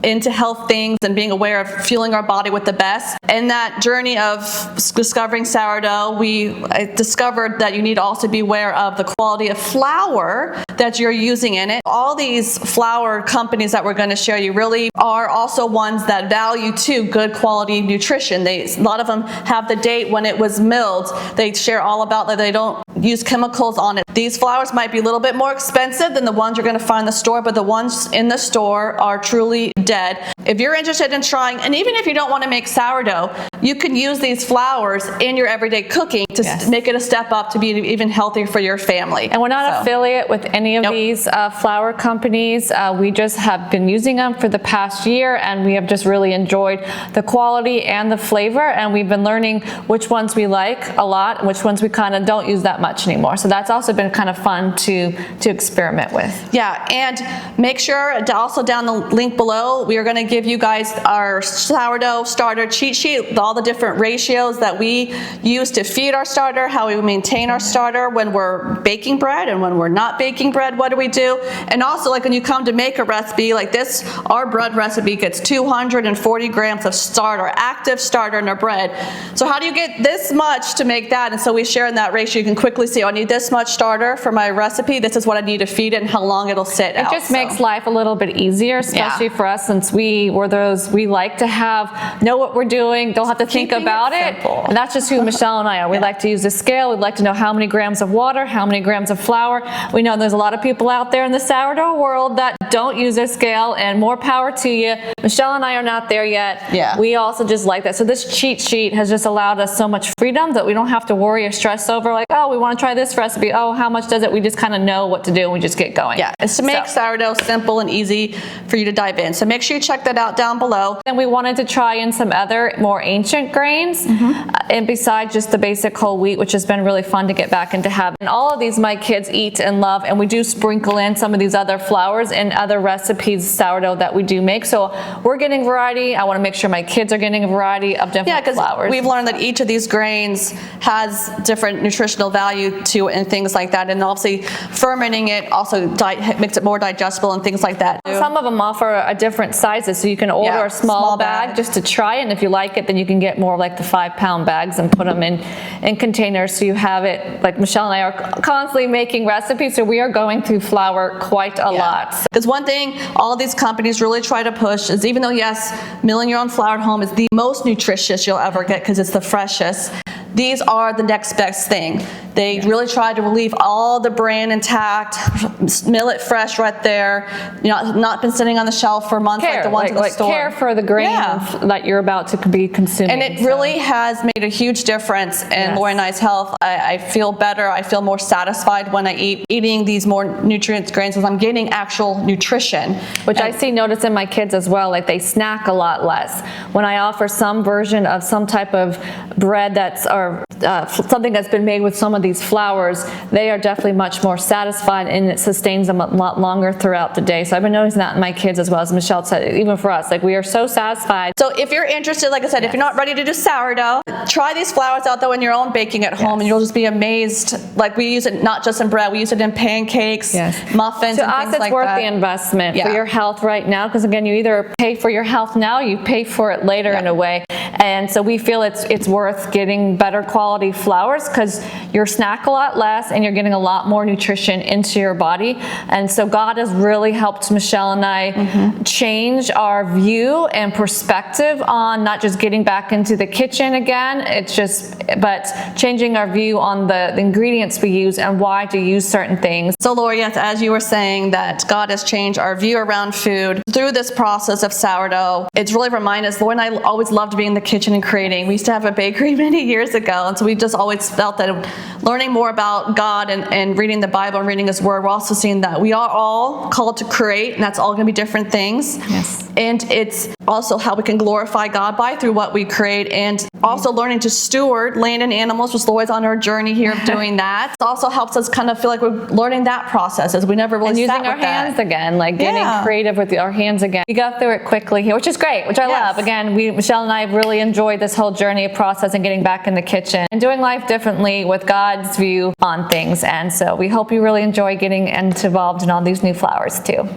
into health things and being aware of fueling our body with the best. In that journey of discovering sourdough, I discovered that you need to also be aware of the quality of flour that you're using in it. All these flour companies that we're going to share you really are also ones that value too good quality nutrition. A lot of them have the date when it was milled. They share all about that they don't use chemicals on it. These flours might be a little bit more expensive than the ones you're going to find in the store, but the ones in the store are truly dead. If you're interested in trying, and even if you don't want to make sourdough, you can use these flours in your everyday cooking to make it a step up to be even healthier for your family. And we're not affiliate with any of these flour companies. We just have been using them for the past year, and we have just really enjoyed the quality and the flavor, and we've been learning which ones we like a lot and which ones we kind of don't use that much anymore. So that's also been kind of fun to experiment with. Yeah, and make sure to also down the link below, we are going to give you guys our sourdough starter cheat sheet with all the different ratios that we use to feed our starter, how we maintain our starter when we're baking bread and when we're not baking bread, what do we do? And also, like when you come to make a recipe like this, our bread recipe gets 240 grams of starter, active starter in our bread. So how do you get this much to make that? And so we share in that ratio. You can quickly see, oh, I need this much starter for my recipe. This is what I need to feed it and how long it'll sit out. It just makes life a little bit easier, especially for us, since we like to know what we're doing, don't have to think about it. And that's just who Michelle and I are. We like to use a scale. We'd like to know how many grams of water, how many grams of flour. We know there's a lot of people out there in the sourdough world that don't use a scale, and more power to you. Michelle and I are not there yet. Yeah. We also just like that. So this cheat sheet has just allowed us so much freedom that we don't have to worry or stress over like, oh, we want to try this recipe. Oh, how much does it? We just kind of know what to do and we just get going. Yeah, it's to make sourdough simple and easy for you to dive in. So make sure you check that out down below. And we wanted to try in some other more ancient grains, and besides just the basic whole wheat, which has been really fun to get back into having. And all of these my kids eat and love, and we do sprinkle in some of these other flours and other recipes, sourdough that we do make. So we're getting variety. I want to make sure my kids are getting a variety of different flours. We've learned that each of these grains has different nutritional value to it and things like that. And obviously fermenting it also makes it more digestible and things like that. Some of them offer a different sizes, so you can order a small bag just to try it, and if you like it, then you can get more like the 5-pound bags and put them in containers, so you have it. Like Michelle and I are constantly making recipes, so we are going through flour quite a lot. Because one thing all these companies really try to push is, even though yes, milling your own flour at home is the most nutritious you'll ever get because it's the freshest, these are the next best thing. They really try to leave all the bran intact, mill it fresh right there. You know, not been sitting on the shelf for months like the ones in the store. Care for the grain that you're about to be consuming. And it really has made a huge difference in Lori and I's health. I feel better. I feel more satisfied when I eating these more nutrient grains, because I'm getting actual nutrition. Which I notice in my kids as well. Like they snack a lot less. When I offer some version of some type of bread something that's been made with some of these flours, they are definitely much more satisfied, and it sustains them a lot longer throughout the day. So I've been noticing that in my kids as well, as Michelle said, even for us, like we are so satisfied. So if you're interested, like I said, if you're not ready to do sourdough, try these flours out though in your own baking at home, and you'll just be amazed. Like we use it not just in bread, we use it in pancakes, muffins, and things like that. To us, it's worth the investment for your health right now, because again, you either pay for your health now, you pay for it later in a way. And so we feel it's worth getting better quality flours, because you snack a lot less and you're getting a lot more nutrition into your body. And so God has really helped Michelle and I change our view and perspective on not just getting back into the kitchen again, but changing our view on the ingredients we use and why to use certain things. So Lori, as you were saying, that God has changed our view around food through this process of sourdough. It's really reminded us, Lori and I always loved being in the kitchen and creating. We used to have a bakery many years ago, and so we just always felt that learning more about God and reading the Bible and reading His Word, we're also seeing that we are all called to create, and that's all going to be different things. And it's also how we can glorify God through what we create, and also learning to steward land and animals, which Lori's on our journey here of doing that. It also helps us kind of feel like we're learning that process, as we never really using our hands again, like getting creative with our hands again. We got through it quickly here, which is great, which I love. Again, Michelle and I have really enjoyed this whole journey of process and getting back in the kitchen and doing life differently with God's view on things. And so we hope you really enjoy getting involved in all these new flours too.